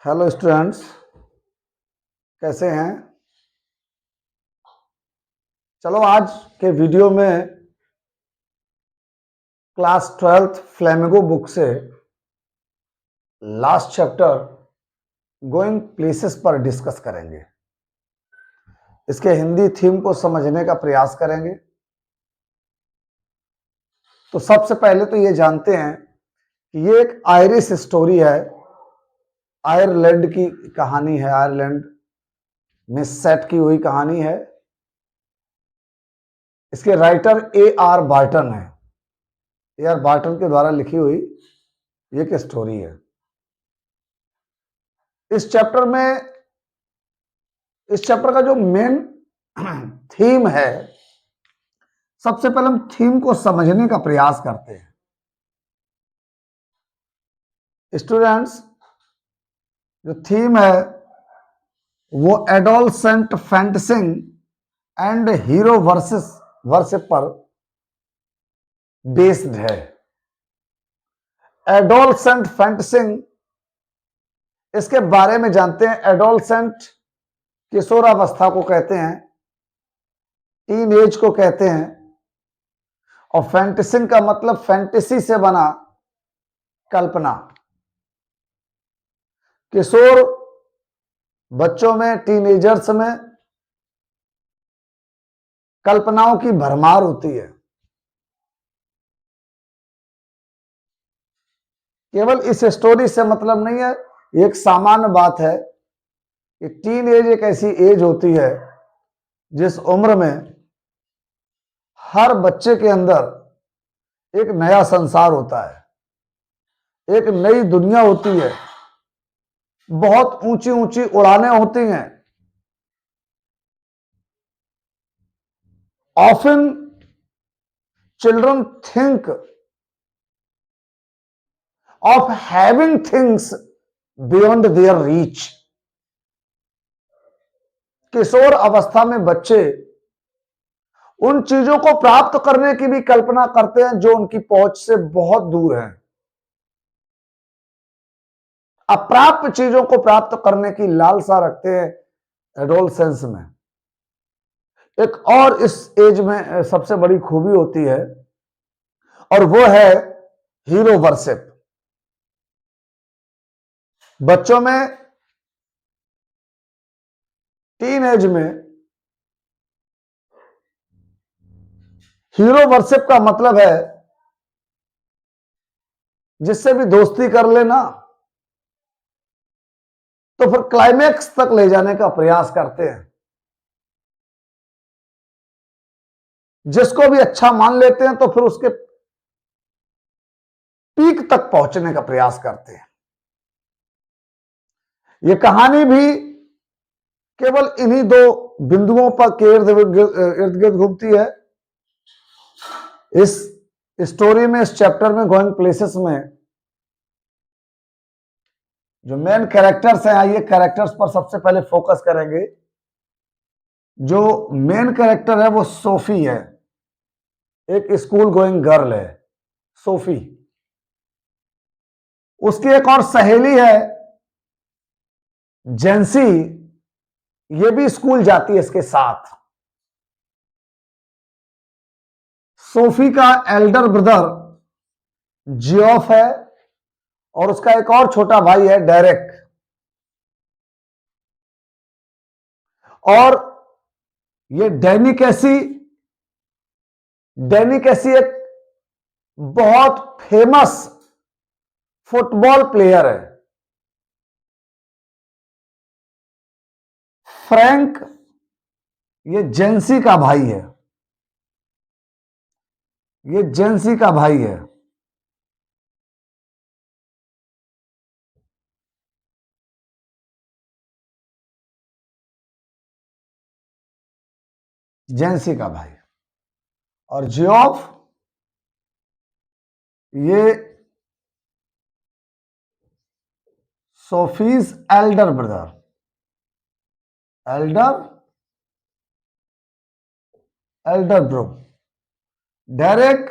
Hello students, कैसे हैं। चलो आज के वीडियो में क्लास 12th फ्लेमिंगो बुक से लास्ट चैप्टर गोइंग प्लेसेस पर डिस्कस करेंगे। इसके हिंदी थीम को समझने का प्रयास करेंगे। तो सबसे पहले तो ये जानते हैं कि ये एक आयरिश स्टोरी है। आयरलैंड की कहानी है, आयरलैंड में सेट की हुई कहानी है। इसके राइटर A.R. बार्टन है। A.R. बार्टन के द्वारा लिखी हुई एक स्टोरी है। इस चैप्टर का जो मेन थीम है, सबसे पहले हम थीम को समझने का प्रयास करते हैं। स्टूडेंट्स, जो थीम है वो एडोलसेंट फैंटसिंग एंड हीरो वर्शिप पर बेस्ड है। एडोलसेंट फैंटसिंग, इसके बारे में जानते हैं। एडोलसेंट किशोरावस्था को कहते हैं, टीन एज को कहते हैं। और फैंटसिंग का मतलब फैंटेसी से बना कल्पना। किशोर बच्चों में, टीनेजर्स में कल्पनाओं की भरमार होती है। केवल इस स्टोरी से मतलब नहीं है, एक सामान्य बात है कि टीन एज एक ऐसी एज होती है जिस उम्र में हर बच्चे के अंदर एक नया संसार होता है, एक नई दुनिया होती है, बहुत ऊंची ऊंची उड़ानें होती हैं। Often children think of having things beyond their reach. किशोर अवस्था में बच्चे उन चीजों को प्राप्त करने की भी कल्पना करते हैं जो उनकी पहुंच से बहुत दूर हैं। अप्राप्य चीजों को प्राप्त करने की लालसा रखते हैं एडोलसेंस में। एक और इस एज में सबसे बड़ी खूबी होती है और वो है हीरो वर्शिप। बच्चों में, टीन एज में हीरो वर्शिप का मतलब है जिससे भी दोस्ती कर लेना तो फिर क्लाइमैक्स तक ले जाने का प्रयास करते हैं। जिसको भी अच्छा मान लेते हैं तो फिर उसके पीक तक पहुंचने का प्रयास करते हैं। यह कहानी भी केवल इन्हीं दो बिंदुओं पर के इर्द गिर्द घूमती है। इस स्टोरी में, इस चैप्टर में, गोइंग प्लेसेस में जो मेन कैरेक्टर्स हैं, आइए कैरेक्टर्स पर सबसे पहले फोकस करेंगे। जो मेन कैरेक्टर है वो सोफी है, एक स्कूल गोइंग गर्ल है सोफी। उसकी एक और सहेली है जेंसी, ये भी स्कूल जाती है इसके साथ। सोफी का एल्डर ब्रदर जियोफ है और उसका एक और छोटा भाई है डेरेक। और ये डैनी कैसी एक बहुत फेमस फुटबॉल प्लेयर है। फ्रैंक ये जेंसी का भाई है, ये जेंसी का भाई है। जेंसी का भाई। और जियोफ ये Sophie's elder brother, elder bro. Derek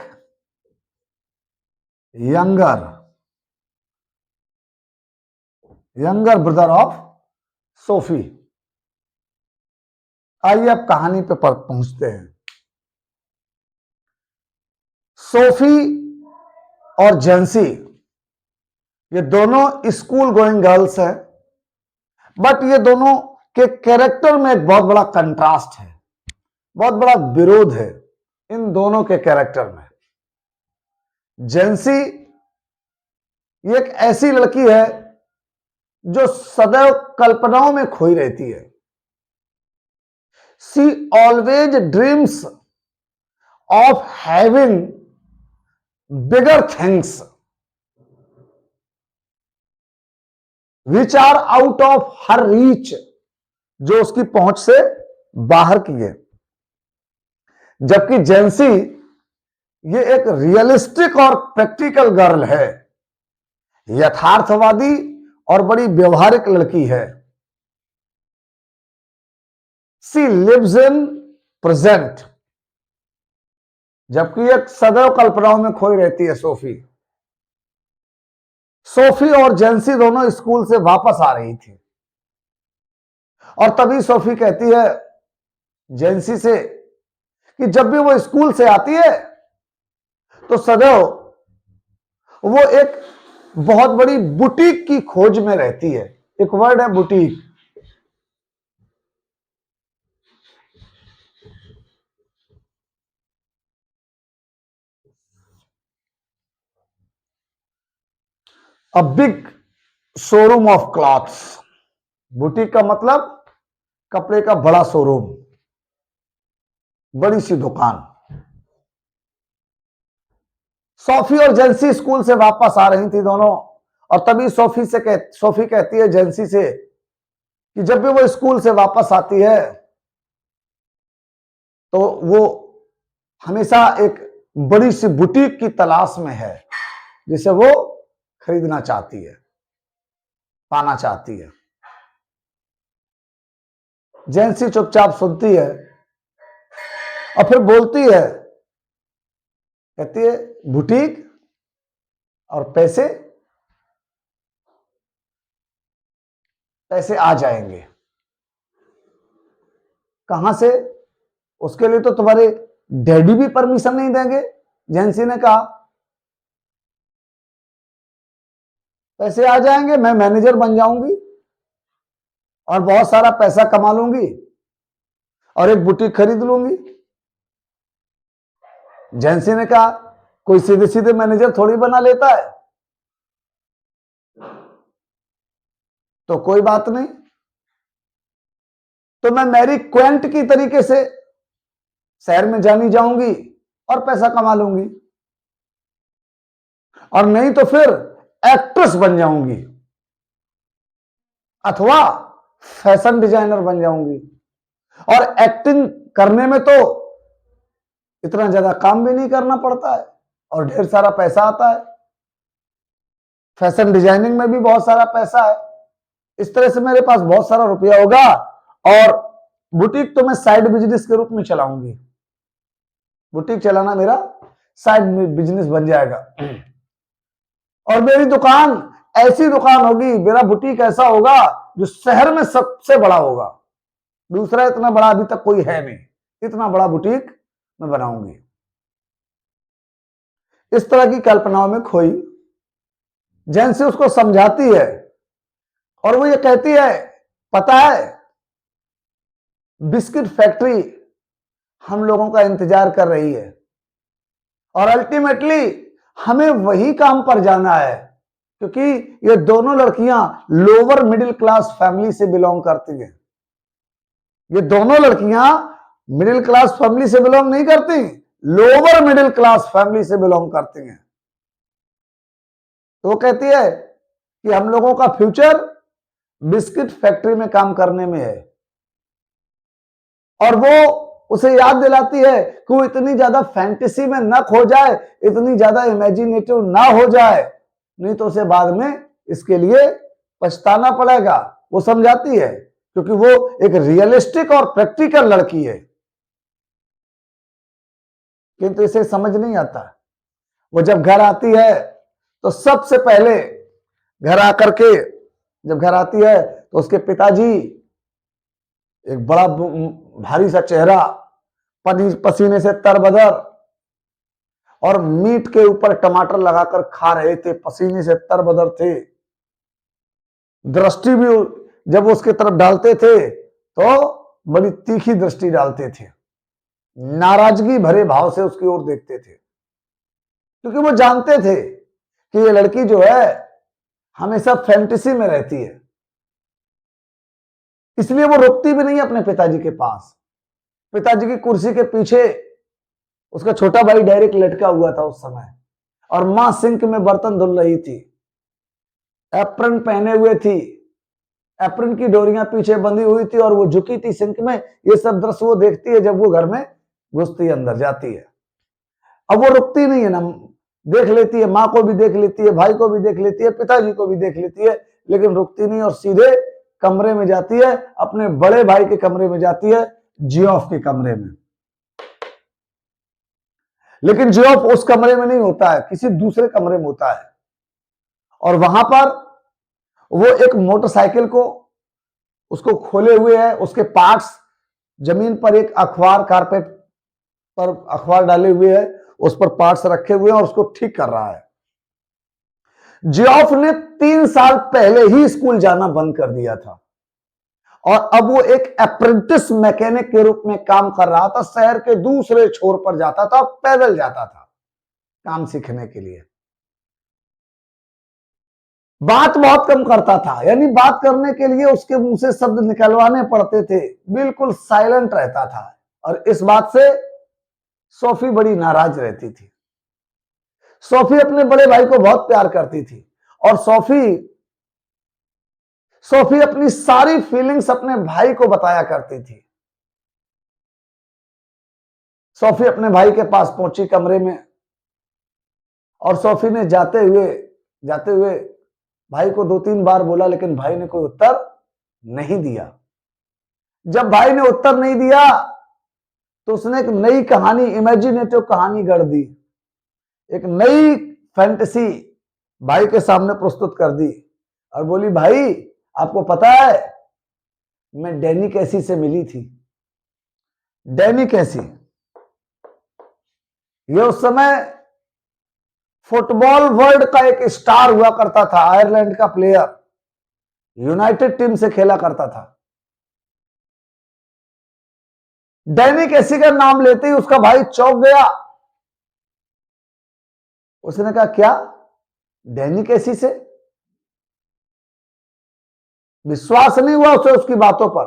younger, younger brother of Sophie. आइए अब कहानी पे पहुंचते हैं। सोफी और जेंसी ये दोनों स्कूल गोइंग गर्ल्स हैं, बट ये दोनों के कैरेक्टर में एक बहुत बड़ा कंट्रास्ट है, बहुत बड़ा विरोध है इन दोनों के कैरेक्टर में। जेंसी ये एक ऐसी लड़की है जो सदैव कल्पनाओं में खोई रहती है। She always dreams of having bigger things which are out of her reach, जो उसकी पहुंच से बाहर की है। जबकि जेंसी ये एक रियलिस्टिक और प्रैक्टिकल गर्ल है, यथार्थवादी और बड़ी व्यवहारिक लड़की है। सी लिव्स इन प्रेजेंट, जबकि एक सदैव कल्पनाओं में खोई रहती है सोफी। सोफी और जेंसी दोनों स्कूल से वापस आ रही थी और तभी सोफी कहती है जेंसी से कि जब भी वो स्कूल से आती है तो सदैव वो एक बहुत बड़ी बुटीक की खोज में रहती है। एक वर्ड है boutique. A big showroom of clothes. Boutique का मतलब कपड़े का बड़ा शोरूम, बड़ी सी दुकान। सोफी और जेंसी स्कूल से वापस आ रही थी दोनों, और तभी सोफी कहती है जेंसी से कि जब भी वो स्कूल से वापस आती है तो वो हमेशा एक बड़ी सी बुटीक की तलाश में है जिसे वो खरीदना चाहती है, पाना चाहती है। जेंसी चुपचाप सुनती है और फिर बोलती है, कहती है बुटीक और पैसे, पैसे आ जाएंगे कहां से? उसके लिए तो तुम्हारे डैडी भी परमिशन नहीं देंगे। जेंसी ने कहा पैसे आ जाएंगे, मैं मैनेजर बन जाऊंगी और बहुत सारा पैसा कमा लूंगी और एक बुटीक खरीद लूंगी। जेंसी ने कहा कोई सीधे सीधे मैनेजर थोड़ी बना लेता है, तो कोई बात नहीं, तो मैं मैरी क्वेंट की तरीके से शहर में जानी जाऊंगी और पैसा कमा लूंगी, और नहीं तो फिर एक्ट्रेस बन जाऊंगी अथवा फैशन डिजाइनर बन जाऊंगी। और एक्टिंग करने में तो इतना ज्यादा काम भी नहीं करना पड़ता है और ढेर सारा पैसा आता है। फैशन डिजाइनिंग में भी बहुत सारा पैसा है। इस तरह से मेरे पास बहुत सारा रुपया होगा और बुटीक तो मैं साइड बिजनेस के रूप में चलाऊंगी। बुटीक चलाना मेरा साइड बिजनेस बन जाएगा और मेरी दुकान ऐसी दुकान होगी, मेरा बुटीक ऐसा होगा जो शहर में सबसे बड़ा होगा। दूसरा इतना बड़ा अभी तक कोई है नहीं, इतना बड़ा बुटीक मैं बनाऊंगी। इस तरह की कल्पनाओं में खोई जेंसी उसको समझाती है और वो ये कहती है, पता है बिस्किट फैक्ट्री हम लोगों का इंतजार कर रही है और अल्टीमेटली हमें वही काम पर जाना है, क्योंकि ये दोनों लड़कियां लोअर मिडिल क्लास फैमिली से बिलोंग करती हैं। ये दोनों लड़कियां मिडिल क्लास फैमिली से बिलोंग नहीं करती, लोअर मिडिल क्लास फैमिली से बिलोंग करती हैं। तो वो कहती है कि हम लोगों का फ्यूचर बिस्किट फैक्ट्री में काम करने में है, और वो उसे याद दिलाती है कि वो इतनी ज्यादा फैंटेसी में न खो जाए, इतनी ज्यादा इमेजिनेटिव ना हो जाए, नहीं तो उसे बाद में इसके लिए पछताना पड़ेगा। वो समझाती है क्योंकि वो एक रियलिस्टिक और प्रैक्टिकल लड़की है, किंतु इसे समझ नहीं आता। वो जब घर आती है तो सबसे पहले घर आकर के जब घर आती है तो उसके पिताजी, एक बड़ा भारी सा चेहरा, पसीने से तरबदर, और मीट के ऊपर टमाटर लगाकर खा रहे थे, पसीने से तरबदर थे। दृष्टि भी जब वो उसके तरफ डालते थे तो बड़ी तीखी दृष्टि डालते थे, नाराजगी भरे भाव से उसकी ओर देखते थे, क्योंकि वो जानते थे कि ये लड़की जो है हमेशा फैंटेसी में रहती है। इसलिए वो रुकती भी नहीं अपने पिताजी के पास। पिताजी की कुर्सी के पीछे उसका छोटा भाई डायरेक्ट लटका हुआ था उस समय, और मां सिंक में बर्तन धुल रही थी, एप्रन पहने हुए थी, एप्रन की डोरियां पीछे बंधी हुई थी और वो झुकी थी सिंक में। ये सब दृश्य वो देखती है जब वो घर में घुसती है, अंदर जाती है। अब वो रुकती नहीं है ना, देख लेती है, माँ को भी देख लेती है, भाई को भी देख लेती है, पिताजी को भी देख लेती है, लेकिन रुकती नहीं और सीधे कमरे में जाती है, अपने बड़े भाई के कमरे में जाती है, जियोफ के कमरे में। लेकिन जियोफ उस कमरे में नहीं होता है, किसी दूसरे कमरे में होता है, और वहां पर वो एक मोटरसाइकिल को उसको खोले हुए है, उसके पार्ट्स जमीन पर एक अखबार कारपेट पर अखबार डाले हुए है, उस पर पार्ट्स रखे हुए हैं और उसको ठीक कर रहा है। जियोफ ने 3 साल पहले ही स्कूल जाना बंद कर दिया था और अब वो एक अप्रेंटिस मैकेनिक के रूप में काम कर रहा था। शहर के दूसरे छोर पर जाता था, पैदल जाता था काम सीखने के लिए। बात बहुत कम करता था, यानी बात करने के लिए उसके मुंह से शब्द निकलवाने पड़ते थे, बिल्कुल साइलेंट रहता था, और इस बात से सोफी बड़ी नाराज रहती थी। सोफी अपने बड़े भाई को बहुत प्यार करती थी और सोफी अपनी सारी फीलिंग्स अपने भाई को बताया करती थी। सोफी अपने भाई के पास पहुंची कमरे में, और सोफी ने जाते हुए भाई को 2-3 बार बोला, लेकिन भाई ने कोई उत्तर नहीं दिया। जब भाई ने उत्तर नहीं दिया तो उसने एक नई कहानी, इमेजिनेटिव कहानी गढ़ दी, एक नई फैंटेसी भाई के सामने प्रस्तुत कर दी और बोली, भाई आपको पता है मैं डैनी कैसी से मिली थी। डैनी कैसी, ये उस समय फुटबॉल वर्ल्ड का एक स्टार हुआ करता था, आयरलैंड का प्लेयर, यूनाइटेड टीम से खेला करता था। डैनी कैसी का नाम लेते ही उसका भाई चौंक गया। उसने कहा, क्या डैनी कैसी से? विश्वास नहीं हुआ उसे उसकी बातों पर।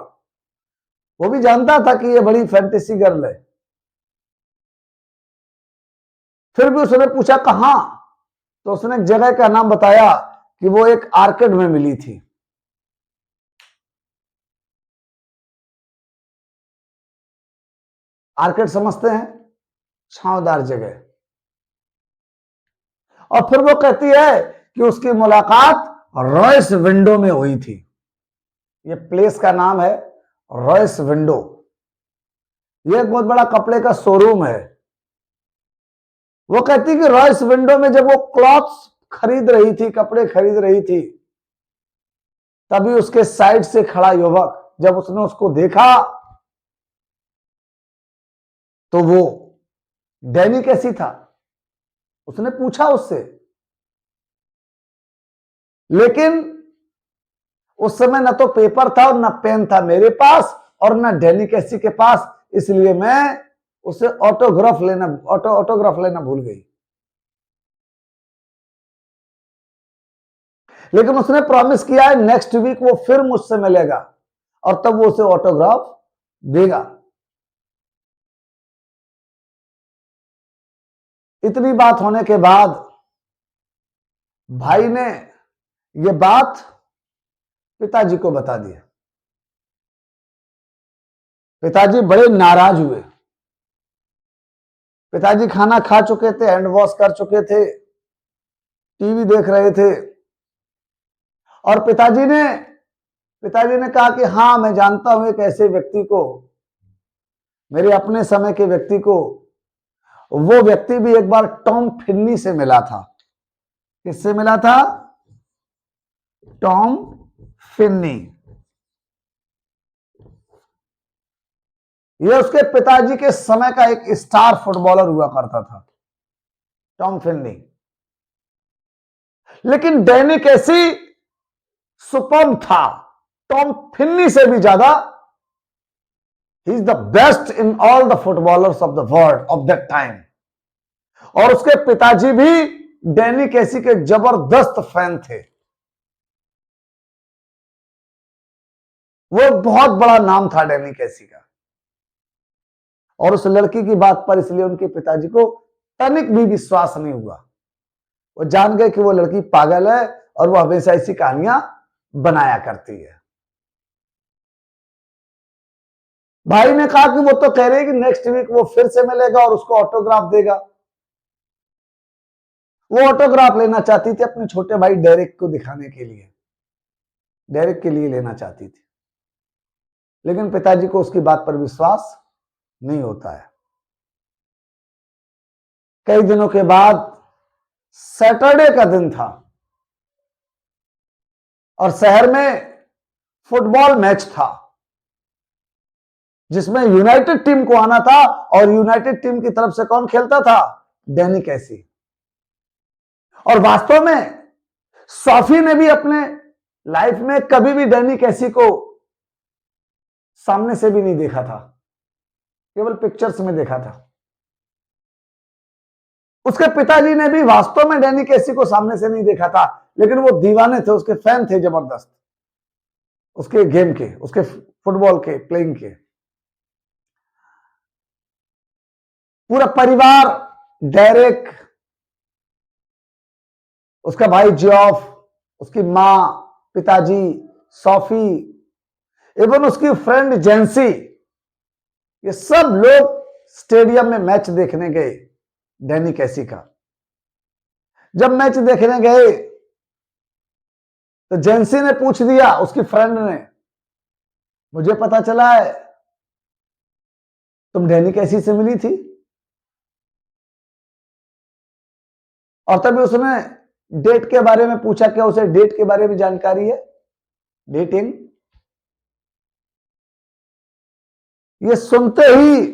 वो भी जानता था कि ये बड़ी फैंटेसी गर्ल है, फिर भी उसने पूछा कहां, तो उसने एक जगह का नाम बताया कि वो एक आर्केड में मिली थी। आर्केड समझते हैं, छांवदार जगह। और फिर वो कहती है कि उसकी मुलाकात रॉयस विंडो में हुई थी। ये प्लेस का नाम है रॉयस विंडो। ये एक बहुत बड़ा कपड़े का शोरूम है। वो कहती कि रॉयस विंडो में जब वो क्लॉथ्स खरीद रही थी, कपड़े खरीद रही थी, तभी उसके साइड से खड़ा युवक, जब उसने उसको देखा तो वो डैनी कैसी था उसने पूछा उससे, लेकिन उस समय ना तो पेपर था और ना पेन था मेरे पास और ना डैनी कैसी के पास, इसलिए मैं उसे ऑटोग्राफ लेना भूल गई। लेकिन उसने प्रॉमिस किया है नेक्स्ट वीक वो फिर मुझसे मिलेगा और तब वो उसे ऑटोग्राफ देगा। इतनी बात होने के बाद भाई ने ये बात पिताजी को बता दिया। पिताजी बड़े नाराज हुए। पिताजी खाना खा चुके थे, हैंड वॉश कर चुके थे, टीवी देख रहे थे, और पिताजी ने कहा कि हाँ मैं जानता हूं एक ऐसे व्यक्ति को, मेरे अपने समय के व्यक्ति को। वो व्यक्ति भी एक बार टॉम फिन्नी से मिला था। किससे मिला था? टॉम फिन्नी, यह उसके पिताजी के समय का एक स्टार फुटबॉलर हुआ करता था, टॉम फिन्नी। लेकिन डैनी कैसी सुपर्ब था, टॉम फिन्नी से भी ज्यादा he is the best in all the footballers of the world of that time. और उसके पिताजी भी डैनी कैसी के जबरदस्त फैन थे। वो बहुत बड़ा नाम था डैनी कैसी का, और उस लड़की की बात पर इसलिए उनके पिताजी को तनिक भी विश्वास नहीं हुआ। वो जान गए कि वो लड़की पागल है और वो हमेशा ऐसी कहानियां बनाया करती है। भाई ने कहा कि वो तो कह रही है कि नेक्स्ट वीक वो फिर से मिलेगा और उसको ऑटोग्राफ देगा। वो ऑटोग्राफ लेना चाहती थी अपने छोटे भाई डेरिक को दिखाने के लिए, डेरिक के लिए लेना चाहती थी, लेकिन पिताजी को उसकी बात पर विश्वास नहीं होता है। कई दिनों के बाद सैटरडे का दिन था और शहर में फुटबॉल मैच था जिसमें यूनाइटेड टीम को आना था, और यूनाइटेड टीम की तरफ से कौन खेलता था? डैनी कैसी। और वास्तव में सॉफी ने भी अपने लाइफ में कभी भी डैनी कैसी को सामने से भी नहीं देखा था, केवल पिक्चर्स में देखा था। उसके पिताजी ने भी वास्तव में डैनी कैसी को सामने से नहीं देखा था, लेकिन वो दीवाने थे, उसके फैन थे जबरदस्त, उसके गेम के, उसके फुटबॉल के, प्लेइंग के। पूरा परिवार, डेरेक, उसका भाई जियोफ, उसकी मां, पिताजी, सॉफी, एवं उसकी फ्रेंड जेंसी, ये सब लोग स्टेडियम में मैच देखने गए डैनी कैसी का। जब मैच देखने गए तो जेंसी ने पूछ दिया, उसकी फ्रेंड ने, मुझे पता चला है तुम डैनी कैसी से मिली थी। और तभी उसने डेट के बारे में पूछा, क्या उसे डेट के बारे में जानकारी है, डेटिंग। ये सुनते ही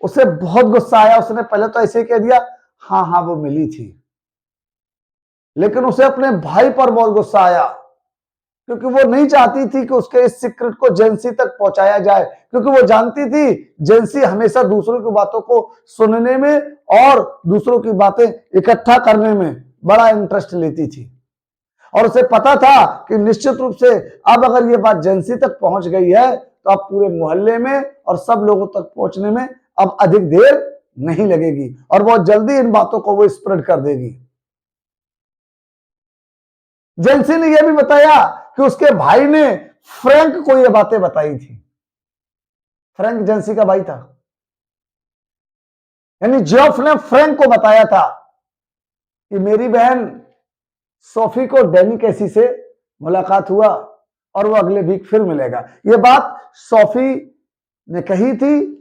उसे बहुत गुस्सा आया। उसने पहले तो ऐसे ही कह दिया, हाँ हाँ वो मिली थी, लेकिन उसे अपने भाई पर बहुत गुस्सा आया, क्योंकि वो नहीं चाहती थी कि उसके इस सीक्रेट को जेंसी तक पहुंचाया जाए, क्योंकि वो जानती थी जेंसी हमेशा दूसरों की बातों को सुनने में और दूसरों की बातें इकट्ठा करने में बड़ा इंटरेस्ट लेती थी। और उसे पता था कि निश्चित रूप से अब अगर ये बात जेंसी तक पहुंच गई है तो अब पूरे मोहल्ले में और सब लोगों तक पहुंचने में अब अधिक देर नहीं लगेगी, और बहुत जल्दी इन बातों को वो स्प्रेड कर देगी। जेंसी ने यह भी बताया कि उसके भाई ने फ्रैंक को यह बातें बताई थी। फ्रैंक जेंसी का भाई था, यानी जियोफ ने फ्रैंक को बताया था कि मेरी बहन सोफी को डैनी कैसी से मुलाकात हुआ और वो अगले वीक फिर मिलेगा। यह बात सोफी ने कही थी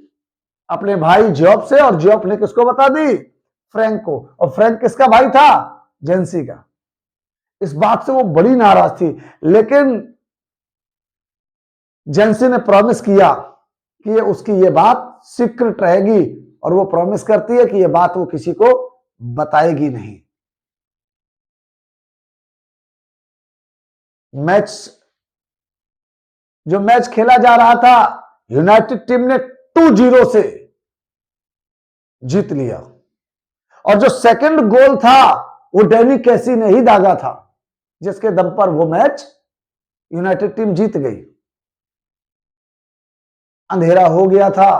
अपने भाई जियोफ से, और जियोफ ने किसको बता दी? फ्रैंक को। और फ्रैंक किसका भाई था? जेंसी का। इस बात से वो बड़ी नाराज थी, लेकिन जेंसी ने प्रॉमिस किया कि ये उसकी ये बात सीक्रेट रहेगी, और वो प्रॉमिस करती है कि ये बात वो किसी को बताएगी नहीं। जो मैच खेला जा रहा था, यूनाइटेड टीम ने 2-0 से जीत लिया, और जो सेकंड गोल था वो डैनी कैसी ने ही दागा था, जिसके दम पर वो मैच यूनाइटेड टीम जीत गई। अंधेरा हो गया था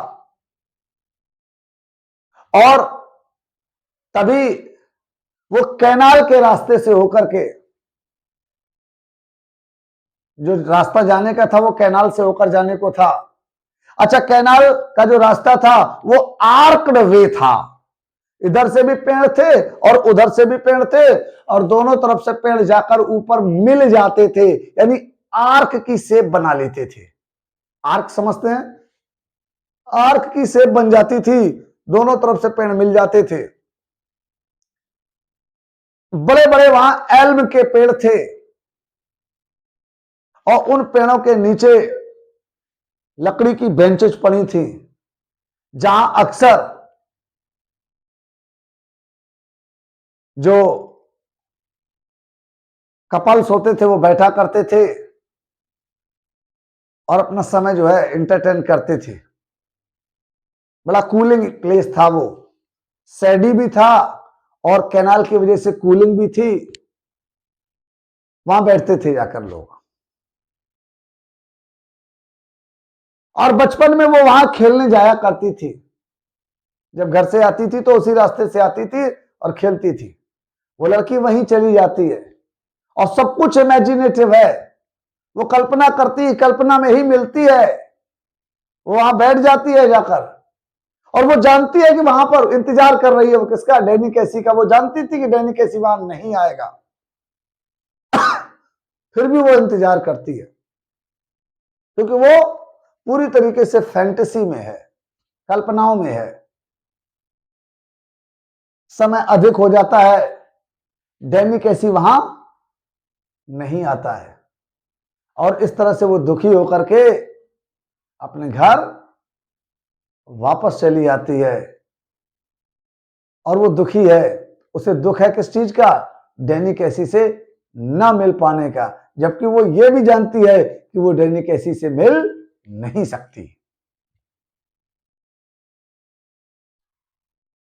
और तभी वो कैनाल के रास्ते से होकर के, जो रास्ता जाने का था वो कैनाल से होकर जाने को था। अच्छा, कैनाल का जो रास्ता था वो आर्क्ड वे था, इधर से भी पेड़ थे और उधर से भी पेड़ थे, और दोनों तरफ से पेड़ जाकर ऊपर मिल जाते थे, यानी आर्क की शेप बना लेते थे। आर्क समझते हैं? आर्क की शेप बन जाती थी, दोनों तरफ से पेड़ मिल जाते थे। बड़े बड़े वहां एल्म के पेड़ थे, और उन पेड़ों के नीचे लकड़ी की बेंचेज पड़ी थी, जहां अक्सर जो कपल्स होते थे वो बैठा करते थे और अपना समय जो है एंटरटेन करते थे। बड़ा कूलिंग प्लेस था वो, सैडी भी था और कैनाल की वजह से कूलिंग भी थी। वहां बैठते थे जाकर लोग, और बचपन में वो वहां खेलने जाया करती थी। जब घर से आती थी तो उसी रास्ते से आती थी और खेलती थी। वो लड़की वहीं चली जाती है और सब कुछ इमेजिनेटिव है, वो कल्पना करती है, कल्पना में ही मिलती है। वो वहां बैठ जाती है जाकर, और वो जानती है कि वहां पर इंतजार कर रही है वो किसका, डैनी कैसी का। वो जानती थी कि डैनी कैसी वहां नहीं आएगा, फिर भी वो इंतजार करती है, क्योंकि वो पूरी तरीके से फैंटेसी में है, कल्पनाओं में है। समय अधिक हो जाता है, डैनी कैसी वहां नहीं आता है, और इस तरह से वो दुखी होकर के अपने घर वापस चली आती है। और वो दुखी है, उसे दुख है किस चीज का, डैनी कैसी से ना मिल पाने का, जबकि वो ये भी जानती है कि वो डैनी कैसी से मिल नहीं सकती।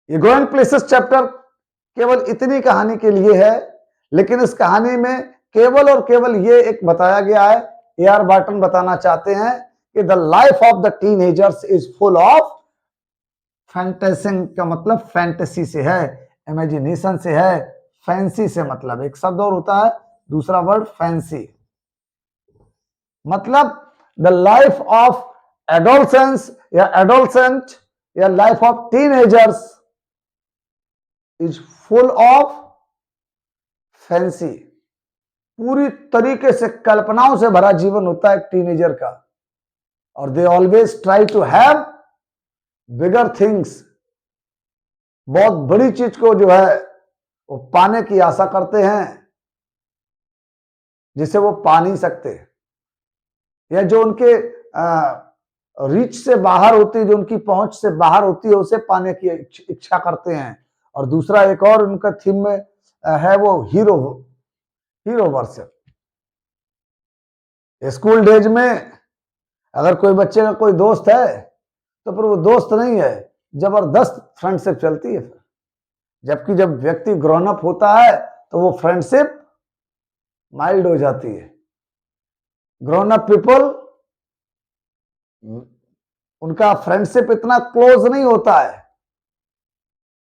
ये गोइंग प्लेसेस चैप्टर केवल इतनी कहानी के लिए है, लेकिन इस कहानी में केवल और केवल ये एक बताया गया है, ए.आर. बार्टन बताना चाहते हैं कि the life of the teenagers is full of fantasizing, का मतलब फैंटेसी से है, इमेजिनेशन से है, फैंसी से मतलब एक शब्द और होता है, दूसरा वर्ड फैंसी। मतलब द लाइफ ऑफ एडोलसेंस या एडोलसेंट या life of teenagers is full of fancy. पूरी तरीके से कल्पनाओं से भरा जीवन होता है एक टीनेजर का, और they always try to have bigger things. बहुत बड़ी चीज को जो है वो पाने की आशा करते हैं, जिसे वो पा नहीं सकते, या जो उनके रीच से बाहर होती है, जो उनकी पहुंच से बाहर होती है, उसे पाने की इच्छा करते हैं। और दूसरा एक और उनका थीम में है वो हीरो वर्शिप। स्कूल डेज में अगर कोई बच्चे का कोई दोस्त है तो फिर वो दोस्त नहीं है, जबरदस्त फ्रेंडशिप चलती है फिर। जबकि जब व्यक्ति ग्रोन अप होता है तो वो फ्रेंडशिप माइल्ड हो जाती है। ग्रोन अप पीपल, उनका फ्रेंडशिप इतना क्लोज नहीं होता है,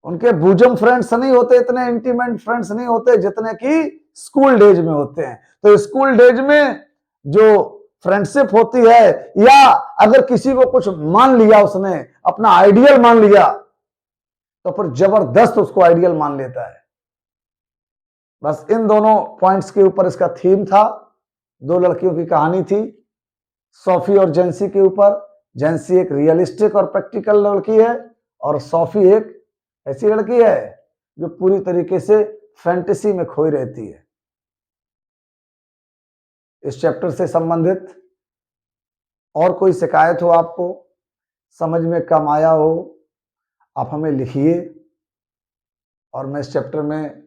उनके बुजम फ्रेंड्स नहीं होते, इतने इंटीमेट फ्रेंड्स नहीं होते जितने कि स्कूल डेज में होते हैं। तो स्कूल डेज में जो फ्रेंडशिप होती है, या अगर किसी को कुछ मान लिया, उसने अपना आइडियल मान लिया, तो फिर जबरदस्त उसको आइडियल मान लेता है। बस इन दोनों पॉइंट्स के ऊपर इसका थीम था। दो लड़कियों की कहानी थी, सोफी और जेंसी के ऊपर। जेंसी एक रियलिस्टिक और प्रैक्टिकल लड़की है, और सोफी एक ऐसी लड़की है जो पूरी तरीके से फैंटेसी में खोई रहती है। इस चैप्टर से संबंधित और कोई शिकायत हो, आपको समझ में कम आया हो, आप हमें लिखिए, और मैं इस चैप्टर में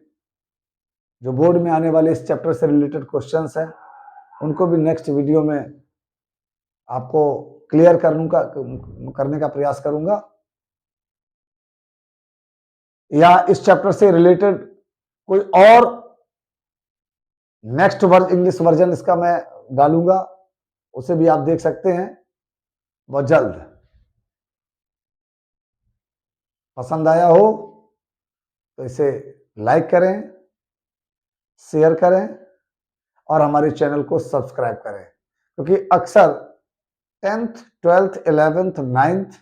जो बोर्ड में आने वाले इस चैप्टर से रिलेटेड क्वेश्चंस हैं उनको भी नेक्स्ट वीडियो में आपको क्लियर करने का प्रयास करूंगा। या इस चैप्टर से रिलेटेड कोई और नेक्स्ट इंग्लिश वर्जन इसका मैं डालूंगा, उसे भी आप देख सकते हैं बहुत जल्द। पसंद आया हो तो इसे लाइक करें, शेयर करें, और हमारे चैनल को सब्सक्राइब करें, क्योंकि अक्सर 10th, 12th, 11th, 9th,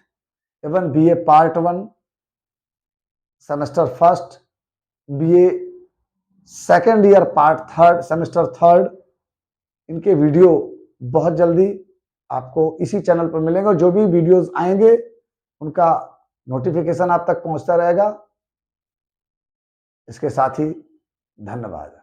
even BA part 1, semester first, BA second year part 3, semester 3, इनके वीडियो बहुत जल्दी आपको इसी चैनल पर मिलेंगे। जो भी वीडियोस आएंगे उनका नोटिफिकेशन आप तक पहुंचता रहेगा। इसके साथ ही धन्यवाद।